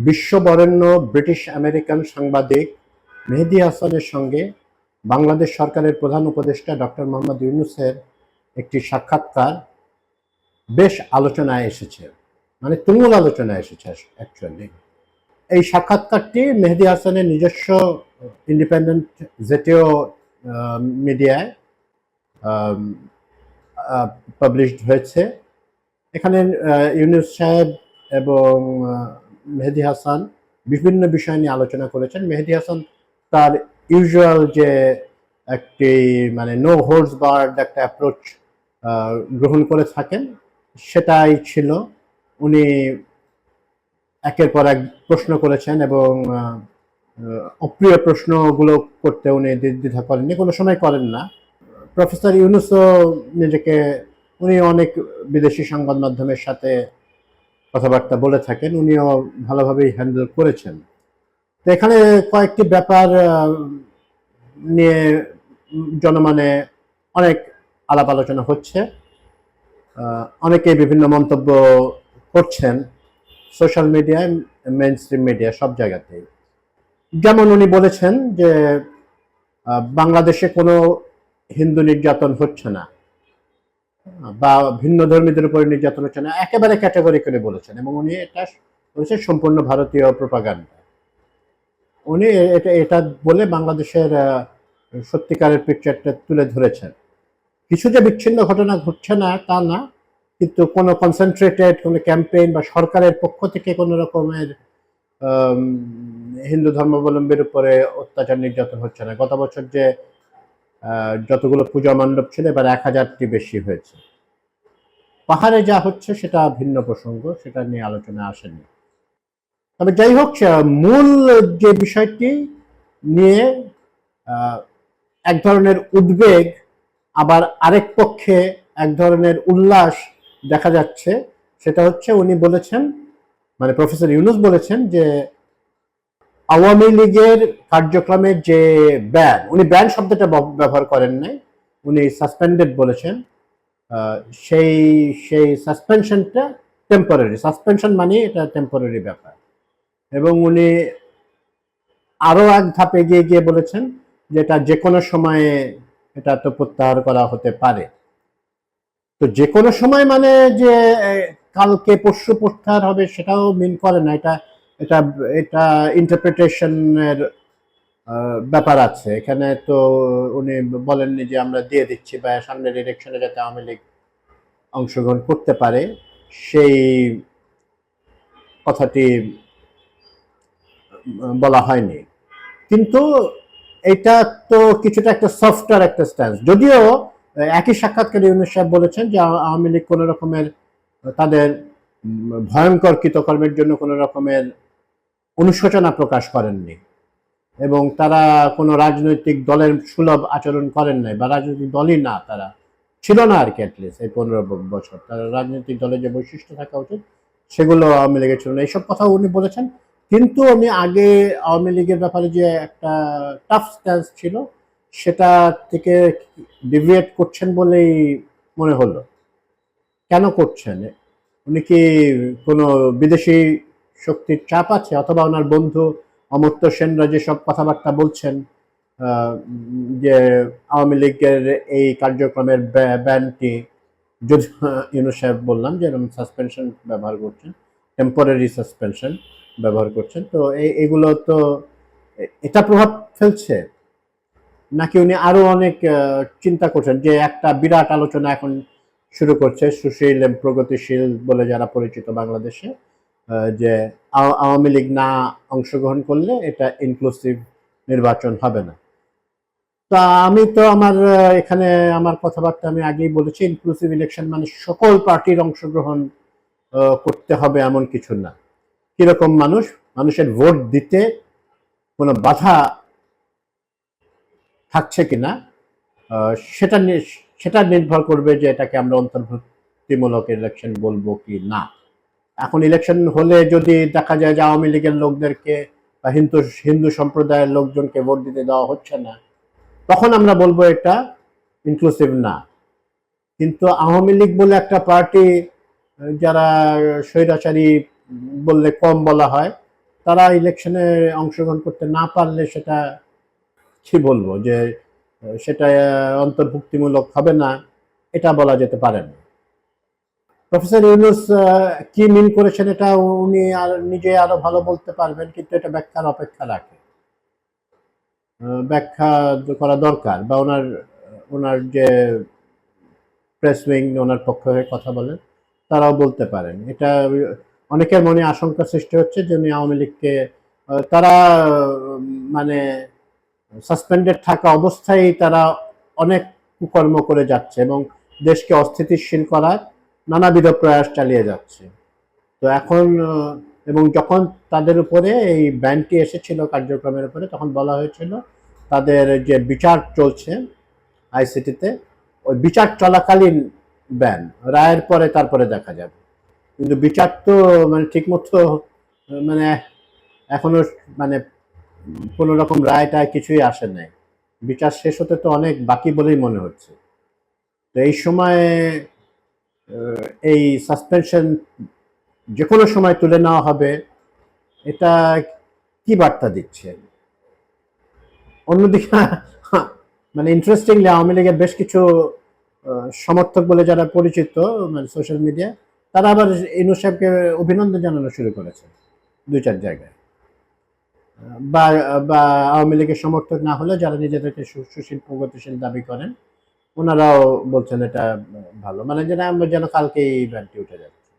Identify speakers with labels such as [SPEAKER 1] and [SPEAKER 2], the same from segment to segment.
[SPEAKER 1] বিশ্ববরেণ্য British American সাংবাদিক মেহেদী হাসানের সঙ্গে বাংলাদেশ সরকারের প্রধান উপদেষ্টা ডক্টর মোহাম্মদ ইউনূসের একটি সাক্ষাৎকার বেশ আলোচনায় এসেছে, মানে তুমুল আলোচনায় এসেছে অ্যাকচুয়ালি। এই সাক্ষাৎকারটি মেহেদী হাসানের নিজস্ব ইন্ডিপেন্ডেন্ট জেটিও মিডিয়ায় পাবলিশড হয়েছে। এখানে ইউনূস সাহেব এবং মেহেদী হাসান বিভিন্ন বিষয় নিয়ে আলোচনা করেছেন। মেহেদী হাসান তার ইউজুয়াল যে একটি মানে নো হোল্ডস বার্ড একটা অ্যাপ্রোচ গ্রহণ করে থাকেন, সেটাই ছিল। উনি একের পর এক প্রশ্ন করেছেন এবং অপ্রিয় প্রশ্নগুলো করতে উনি দ্বিধা করেননি, কোনো সময় করেন না। প্রফেসর ইউনূসও নিজেকে, উনি অনেক বিদেশি সংবাদ মাধ্যমের সাথে কথাবার্তা বলে থাকেন, উনিও ভালোভাবেই হ্যান্ডেল করেছেন। তো এখানে কয়েকটি ব্যাপার নিয়ে জনমনে অনেক আলাপ আলোচনা হচ্ছে, অনেকে বিভিন্ন মন্তব্য করছেন সোশ্যাল মিডিয়ায়, মেইন স্ট্রিম মিডিয়া, সব জায়গাতেই। যেমন উনি বলেছেন যে বাংলাদেশে কোনো হিন্দু নির্যাতন হচ্ছে না বা ভিন্ন ধর্মীদের উপরে নির্যাতন হচ্ছে না, একেবারে ক্যাটাগরি করে বলেছেন। এবং উনি এটা বলেছেন সম্পূর্ণ ভারতীয় প্রোপাগান্ডা। উনি এটা বলে বাংলাদেশের সত্যিকারের পিকচারটা তুলে ধরেছেন। কিছু যে বিচ্ছিন্ন ঘটনা ঘটছে না তা না, কিন্তু কোনো কনসেন্ট্রেটেড কোনো ক্যাম্পেইন বা সরকারের পক্ষ থেকে কোনো রকমের হিন্দু ধর্মাবলম্বীর উপরে অত্যাচার নির্যাতন হচ্ছে না। গত বছর যে যতগুলো পূজা মণ্ডপ ছিল, এবার 1000টি বেশি হয়েছে। পাহাড়ে যা হচ্ছে সেটা ভিন্ন প্রসঙ্গ, সেটা নিয়ে আলোচনা আসেনি। তবে যাই হোক, মূল যে বিষয়টি নিয়ে এক ধরনের উদ্বেগ, আবার আরেক পক্ষে এক ধরনের উল্লাস দেখা যাচ্ছে, সেটা হচ্ছে উনি বলেছেন, মানে প্রফেসর ইউনূস বলেছেন যে আওয়ামী লীগের কার্যক্রমের যে ব্যান, উনি ব্যান শব্দটা ব্যবহার করেন নাই, উনি সাসপেন্ডেড বলেছেন। সেই সেই সাসপেনশনটা টেম্পোরারি, সাসপেনশন মানে এটা টেম্পোরারি ব্যাপার। এবং উনি আরো এক ধাপ এগিয়ে গিয়ে বলেছেন যে এটা যে কোনো সময়ে এটা তো প্রত্যাহার করা হতে পারে। তো যে কোনো সময় মানে যে কালকে পরশু প্রত্যাহার হবে সেটাও মিন করে না। এটা এটা এটা ইন্টারপ্রিটেশনের ব্যাপার আছে এখানে। তো উনি বলেননি যে আমরা দিয়ে দিচ্ছি বা সামনের ইলেকশনে যাতে আওয়ামী লীগ অংশগ্রহণ করতে পারে, সেই কথাটি বলা হয়নি। কিন্তু এটা তো কিছুটা একটা সফটওয়্যার একটা স্ট্যান্স, যদিও একই সাক্ষাৎকারে ইউনূস সাহেব বলেছেন যে আওয়ামী লীগ কোনো রকমের তাদের ভয়ঙ্কর কৃতকর্মের জন্য কোনো রকমের অনুশোচনা প্রকাশ করেননি এবং তারা কোনো রাজনৈতিক দলের সুলভ আচরণ করেন নাই, বা রাজনৈতিক দলই না, তারা ছিল না আর কি। অ্যাটলিস্ট এই 15 বছর তারা রাজনৈতিক দলের যে বৈশিষ্ট্য থাকা উচিত সেগুলো আওয়ামী লীগের ছিল না, এইসব কথাও উনি বলেছেন। কিন্তু উনি আগে আওয়ামী লীগের ব্যাপারে যে একটা টাফ স্ট্যান্স ছিল সেটা থেকে ডিভিয়েট করছেন বলেই মনে হলো। কেন করছেন? উনি কি কোনো বিদেশি শক্তির চাপ আছে, অথবা ওনার বন্ধু অমর্ত্য সেনরা যেসব কথাবার্তা বলছেন যে আওয়ামী লীগের এই কার্যক্রমের ব্যানটি, যদি ইউনূস সাহেব বললাম যে এরকম সাসপেনশন ব্যবহার করছেন, টেম্পোরারি সাসপেনশন ব্যবহার করছেন, তো এগুলো তো এটা প্রভাব ফেলছে নাকি উনি আরো অনেক চিন্তা করছেন? যে একটা বিরাট আলোচনা এখন শুরু করছে সুশীল এবং প্রগতিশীল বলে যারা পরিচিত বাংলাদেশে, যে আওয়ামী লীগ না অংশগ্রহণ করলে এটা ইনক্লুসিভ নির্বাচন হবে না। তা আমি তো আমার এখানে আমার কথাবার্তা আমি আগেই বলেছি, ইনক্লুসিভ ইলেকশন মানে সকল পার্টির অংশগ্রহণ করতে হবে এমন কিছু না। কিরকম মানুষ, মানুষের ভোট দিতে কোনো বাধা থাকছে কিনা সেটা সেটা নির্ভর করবে যে এটাকে আমরা অন্তর্ভুক্তিমূলক ইলেকশন বলবো কি না। এখন ইলেকশন হলে যদি দেখা যায় যে আওয়ামী লীগের লোকদেরকে বা হিন্দু সম্প্রদায়ের লোকজনকে ভোট দিতে দেওয়া হচ্ছে না, তখন আমরা বলবো এটা ইনক্লুসিভ না। কিন্তু আওয়ামী লীগ বলে একটা পার্টি, যারা স্বৈরাচারী বললে কম বলা হয়, তারা ইলেকশনে অংশগ্রহণ করতে না পারলে সেটা কি বলবো যে সেটা অন্তর্ভুক্তিমূলক হবে না, এটা বলা যেতে পারে না। প্রফেসর ইউনূস কি মিন করেছেন এটা উনি আর নিজে আরো ভালো বলতে পারবেন, কিন্তু এটা ব্যাখ্যার অপেক্ষা রাখে, ব্যাখ্যা করা দরকার, বা ওনার ওনার যে প্রেস উইং ওনার পক্ষে কথা বলেন তারাও বলতে পারেন। এটা অনেকের মনে আশঙ্কা সৃষ্টি হচ্ছে যে উনি আওয়ামী লীগকে তারা মানে সাসপেন্ডেড থাকা অবস্থায় তারা অনেক কুকর্ম করে যাচ্ছে এবং দেশকে অস্থিতিশীল করার নানাবিধ প্রয়াস চালিয়ে যাচ্ছে। তো এখন এবং যখন তাদের উপরে এই ব্যানটি এসেছিল কার্যক্রমের উপরে, তখন বলা হয়েছিল তাদের যে বিচার চলছে আইসিটিতে, ওই বিচার চলাকালীন ব্যান, রায়ের পরে তারপরে দেখা যাবে। কিন্তু বিচার তো মানে ঠিকমতো মানে এখনো মানে কোনো রকম রায়টা কিছুই আসে নাই, বিচার শেষ হতে তো অনেক বাকি বলেই মনে হচ্ছে। তো এই সময় এই সাসপেনশন যে কোনো সময় তুলে নেওয়া হবে, এটা কি বার্তা দিচ্ছে? অন্যদিকে মানে ইন্টারেস্টিংলি আওয়ামী লীগের বেশ কিছু সমর্থক বলে যারা পরিচিত মানে সোশ্যাল মিডিয়া, তারা আবার ইনূস সাহেবকে অভিনন্দন জানানো শুরু করেছে দুই চার জায়গায়। বা বা আওয়ামী লীগের সমর্থক না হলে যারা নিজেদেরকে সুশীল প্রগতিশীল দাবি করেন, ওনারাও বলছেন এটা ভালো, মানে যেন কালকে এই ব্যানটি উঠে যাচ্ছে।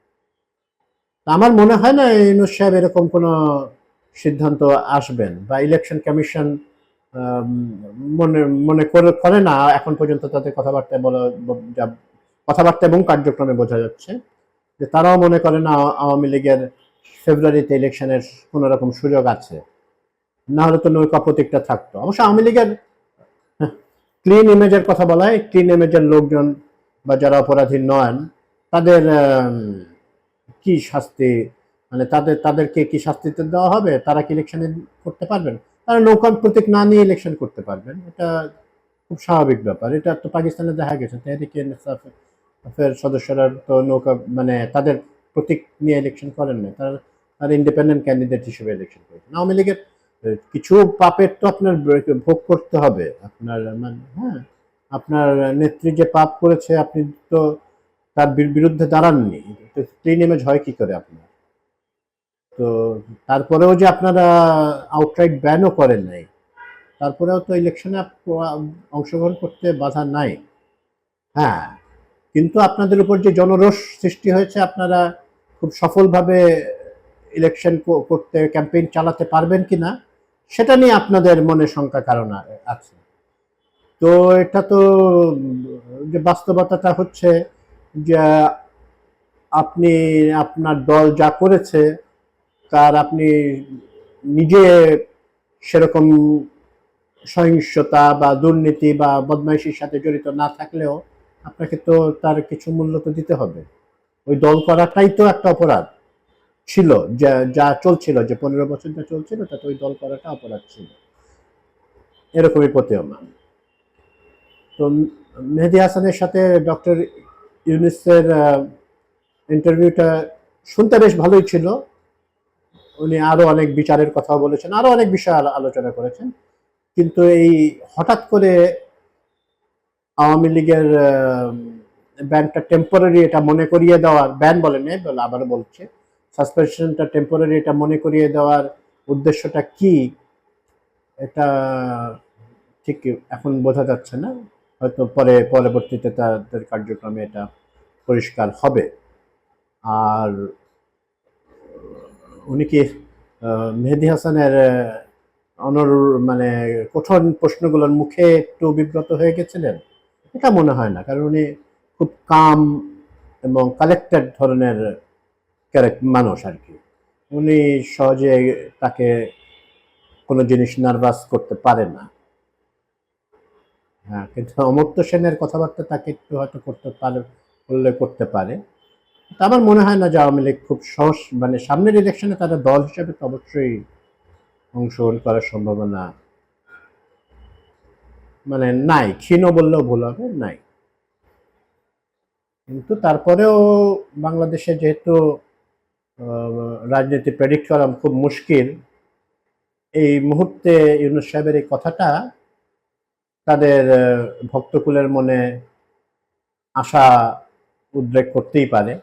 [SPEAKER 1] আমার মনে হয় না ইউনূস সাহেব এরকম কোনো সিদ্ধান্ত আসবেন, বা ইলেকশন কমিশন মনে মনে করে না এখন পর্যন্ত তাদের কথাবার্তায় বলা, কথাবার্তা এবং কার্যক্রমে বোঝা যাচ্ছে যে তারাও মনে করে না আওয়ামী লীগের ফেব্রুয়ারিতে ইলেকশনের কোনো রকম সুযোগ আছে, না হলে তো নৌকা প্রতীকটা থাকতো। অবশ্য আওয়ামী লীগের ক্লিন ইমেজের কথা বলা হয়, ক্লিন ইমেজের লোকজন বা যারা অপরাধী নন তাদের কি শাস্তি, মানে তাদেরকে কি শাস্তি দেওয়া হবে? তারা কি ইলেকশনে করতে পারবেন? তারা নৌকা প্রতীক না নিয়ে ইলেকশন করতে পারবেন, এটা খুব স্বাভাবিক ব্যাপার। এটা তো পাকিস্তানে দেখা গেছে, তেহরিকে ইনসাফের সদস্যরা তো নৌকা মানে তাদের প্রতীক নিয়ে ইলেকশন করেন না, তারা ইন্ডিপেন্ডেন্ট ক্যান্ডিডেট হিসেবে ইলেকশন করেছেন। আওয়ামী লীগের কিছু পাপের তো আপনার ভোগ করতে হবে, আপনার মানে হ্যাঁ, আপনার নেত্রী যে পাপ করেছে আপনি তো তার বিরুদ্ধে দাঁড়াননি, ক্লিন ইমেজ হয় কি করে আপনার? তো তারপরেও যে আপনারা আউটরাইট ব্যানও করেন নাই, তারপরেও তো ইলেকশনে অংশগ্রহণ করতে বাধা নাই। হ্যাঁ, কিন্তু আপনাদের উপর যে জনরোষ সৃষ্টি হয়েছে, আপনারা খুব সফলভাবে ইলেকশন করতে ক্যাম্পেইন চালাতে পারবেন কিনা সেটা নিয়ে আপনাদের মনে শঙ্কা কারণ আছে। তো এটা তো যে বাস্তবতাটা হচ্ছে যে আপনি আপনার দল যা করেছে তার আপনি নিজে সেরকম সহিংসতা বা দুর্নীতি বা বদমাইশির সাথে জড়িত না থাকলেও আপনাকে তো তার কিছু মূল্য তো দিতে হবে। ওই দল করাটাই তো একটা অপরাধ ছিল, যা চলছিল, যে 15 বছর যা চলছিল তাতে ওই দল করাটা অপরাধ ছিল, এরকমই প্রতীয়মান। তো মেহেদী হাসানের সাথে ডক্টর ইউনূসের ইন্টারভিউটা শুনতে বেশ ভালোই ছিল। উনি আরো অনেক বিচারের কথা বলেছেন, আরো অনেক বিষয় আলোচনা করেছেন, কিন্তু এই হঠাৎ করে আওয়ামী লীগের ব্যানটা টেম্পোরারি এটা মনে করিয়ে দেওয়ার, ব্যান বলেন বলে আবারও বলছে, সাসপেনশনটা টেম্পোরারি এটা মনে করিয়ে দেওয়ার উদ্দেশ্যটা কি, এটা ঠিক এখন বোঝা যাচ্ছে না। হয়তো পরবর্তীতে তাদের কার্যক্রমে এটা পরিষ্কার হবে। আর উনি কি মেহেদী হাসানের মানে কঠোর প্রশ্নগুলোর মুখে একটু বিব্রত হয়ে গেছিলেন? এটা মনে হয় না, কারণ উনি খুব কাম এবং কালেক্টেড ধরনের মানুষ আর কি। উনি সহজে তাকে কোনো জিনিস নার্ভাস করতে পারে না। হ্যাঁ, কিন্তু অমর্ত্য সেনের কথাবার্তা তাকে একটু হয়তো করতে পারে। আমার মনে হয় না যে আওয়ামী লীগ খুব সহজ, মানে সামনের ইলেকশনে তারা দল হিসেবে তো অবশ্যই অংশগ্রহণ করার সম্ভাবনা মানে নাই, ক্ষীণ বললেও ভুল হবে, নাই। কিন্তু তারপরেও বাংলাদেশে যেহেতু রাজনীতি প্রেডিক্ট করা খুব মুশকিল, এই মুহূর্তে ইউনূস সাহেবের এই কথাটা তাদের ভক্তকুলের মনে আশা উদ্রেক করতেই পারে।